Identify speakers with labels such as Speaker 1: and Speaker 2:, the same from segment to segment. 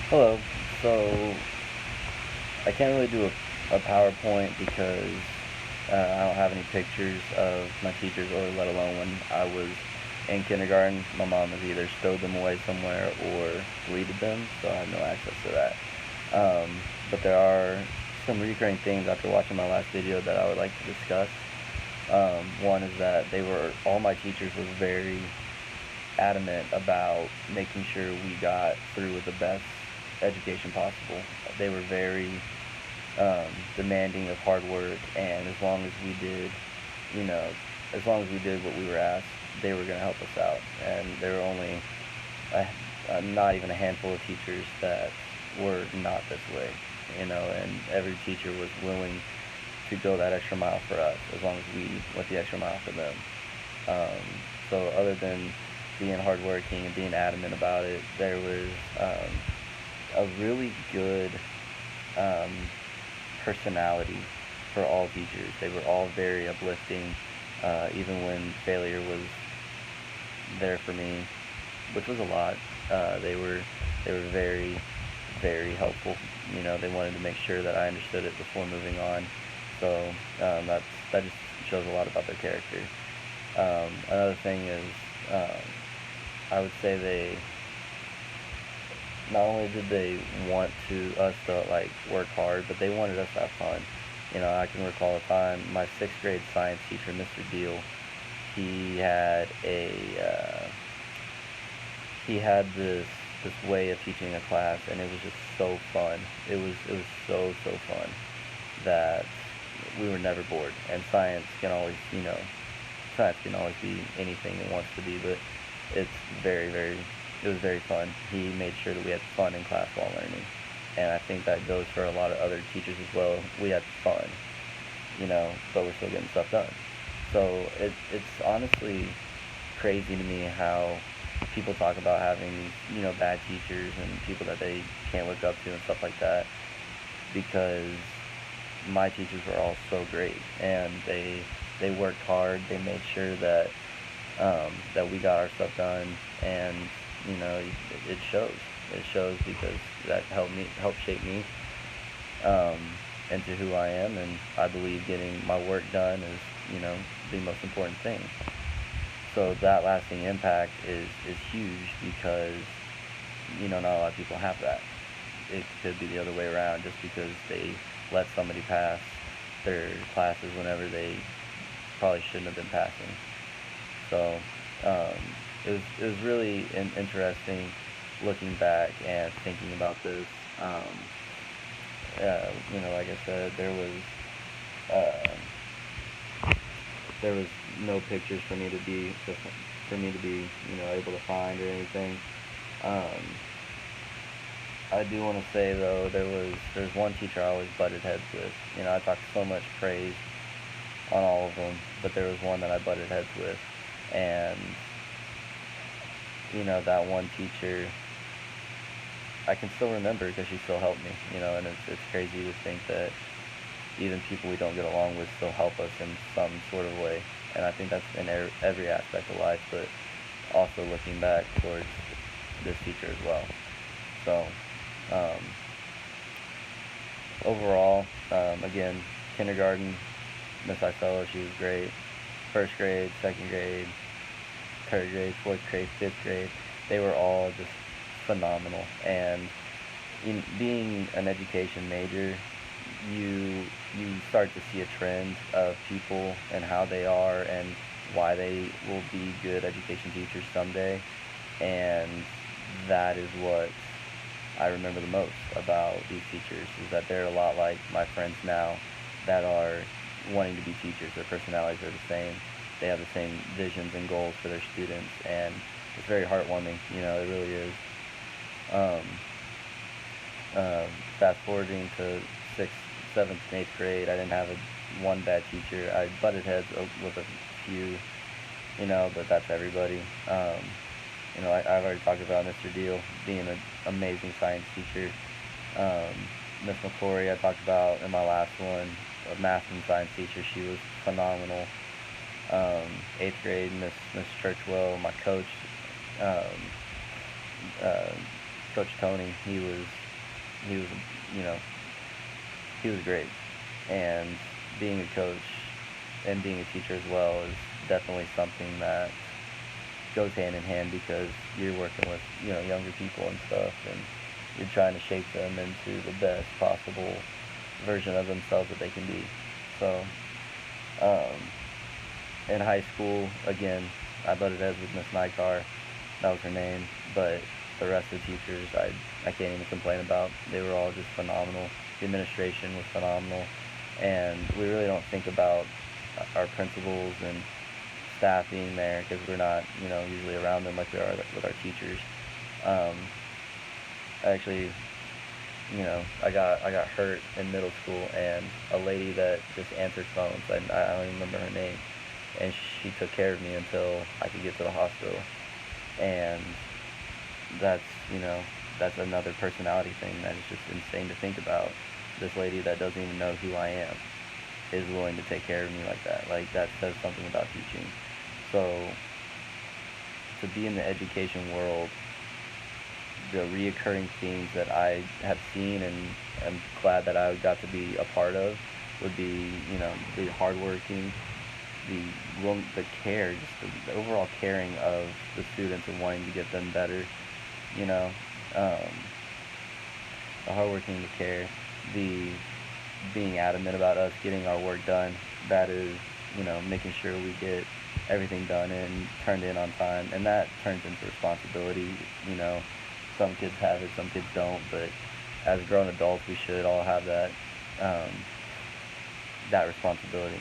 Speaker 1: Hello. So I can't really do a PowerPoint because I don't have any pictures of my teachers, or let alone when I was in kindergarten. My mom has either stowed them away somewhere or deleted them, so I have no access to that. But there are some recurring themes after watching my last video that I would like to discuss. One is that all my teachers were very adamant about making sure we got through with the best education possible. They were very demanding of hard work, and as long as we did, you know, as long as we did what we were asked, they were going to help us out. And there were only not even a handful of teachers that were not this way, and every teacher was willing to go that extra mile for us as long as we went the extra mile for them. Um, so other than being hardworking and being adamant about it, there was a really good um, personality for all teachers. They were all very uplifting, even when failure was there for me, which was a lot. They were very very helpful. They wanted to make sure that I understood it before moving on. So that just shows a lot about their character. Another thing is, um, I would say they not only did they want us to like work hard, but they wanted us to have fun. I can recall a time my sixth grade science teacher, Mr. Deal, he had a he had this way of teaching a class, and it was just so fun. It was so fun that we were never bored. And science can always be anything it wants to be, but it's it was very fun. He made sure that we had fun in class while learning. And I think that goes for a lot of other teachers as well. We had fun, but we're still getting stuff done. So it's honestly crazy to me how people talk about having these, bad teachers and people that they can't look up to and stuff like that, because my teachers were all so great, and they worked hard. They made sure that we got our stuff done, and it shows. It shows because that helped shape me um, into who I am, and I believe getting my work done is the most important thing. So that lasting impact is huge because not a lot of people have that. It could be the other way around, just because they let somebody pass their classes whenever they probably shouldn't have been passing. So um, it was really interesting looking back and thinking about this. Like I said, uh, there was no pictures for me to be able to find or anything. Um, I do want to say though, there's one teacher I always butted heads with. I talked so much praise on all of them, but there was one that I butted heads with, and that one teacher I can still remember because she still helped me. And it's crazy to think that even people we don't get along with still help us in some sort of way. And I think that's in every aspect of life, but also looking back towards this teacher as well. So um, overall, again, kindergarten, Miss Isello, she was great. First grade, second grade, third grade, fourth grade, fifth grade, they were all just phenomenal. And being an education major, you start to see a trend of people and how they are and why they will be good education teachers someday. And that is what I remember the most about these teachers, is that they're a lot like my friends now that are wanting to be teachers. Their personalities are the same. They have the same visions and goals for their students, and it's very heartwarming. It really is. Um, uh, Fast forwarding to sixth, seventh, and eighth grade, I didn't have one bad teacher. I butted heads with a few, but that's everybody. I've already talked about Mr. Deal being an amazing science teacher. Um, Miss McCory, I talked about in my last one, a math and science teacher. She was phenomenal. Eighth grade, Miss Churchwell, my coach, um, uh, Coach Tony, he was, you know, he was great. And being a coach and being a teacher as well is definitely something that goes hand in hand because you're working with, younger people and stuff, and you're trying to shape them into the best possible version of themselves that they can be. So, um, in high school, again, I butted heads with Miss Nykar. That was her name. But the rest of the teachers, I can't even complain about. They were all just phenomenal. The administration was phenomenal. And we really don't think about our principals and staff being there because we're not, usually around them like we are with our teachers. Um, I actually, I got hurt in middle school, and a lady that just answered phones, I don't even remember her name, and she took care of me until I could get to the hospital. And that's, that's another personality thing that is just insane to think about. This lady that doesn't even know who I am is willing to take care of me like that. Like, that says something about teaching. So, to be in the education world, the reoccurring themes that I have seen and I'm glad that I got to be a part of would be, the hardworking, the care, just the overall caring of the students and wanting to get them better, you know, um, the hardworking, the care, the being adamant about us getting our work done. That is, making sure we get everything done and turned in on time, and that turns into responsibility. You know, some kids have it, some kids don't, but as grown adults, we should all have um, that responsibility.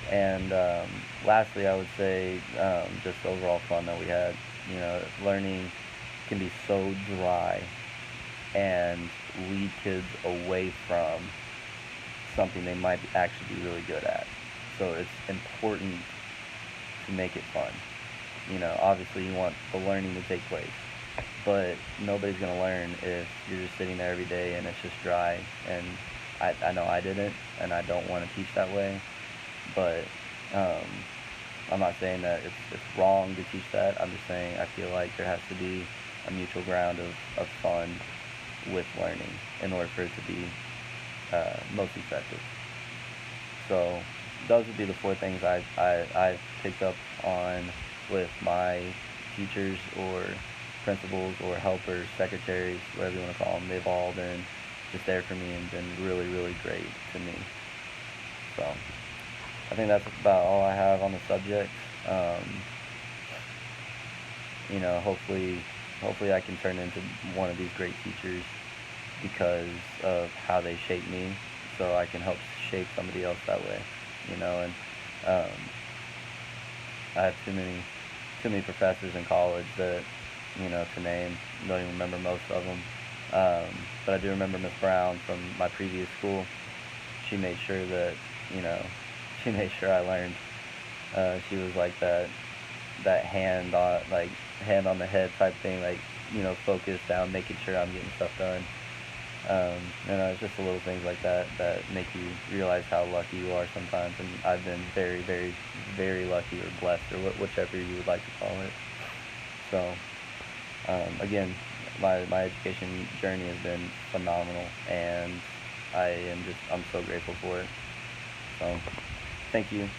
Speaker 1: And lastly, I would say just overall fun that we had. Learning can be so dry and lead kids away from something they might actually be really good at. So it's important to make it fun. Obviously you want the learning to take place, but nobody's going to learn if you're just sitting there every day and it's just dry. And I know I didn't, and I don't want to teach that way, but I'm not saying that it's wrong to teach that. I'm just saying I feel like there has to be a mutual ground of fun with learning in order for it to be most effective. So those would be the four things I've picked up on with my teachers or principals or helpers, secretaries, whatever you want to call them. They've all been just there for me and been really, really great to me. So I think that's about all I have on the subject. Hopefully I can turn into one of these great teachers because of how they shape me, so I can help shape somebody else that way. And um, I have too many professors in college that, to name, don't even remember most of them. But I do remember Miss Brown from my previous school. She made sure that, you know, she made sure I learned. She was like that hand on the head type thing, like, focus down, making sure I'm getting stuff done. It's just the little things like that that make you realize how lucky you are sometimes. And I've been very, very, very lucky or blessed, or whichever you would like to call it. So, again, my education journey has been phenomenal, and I'm so grateful for it. So, thank you.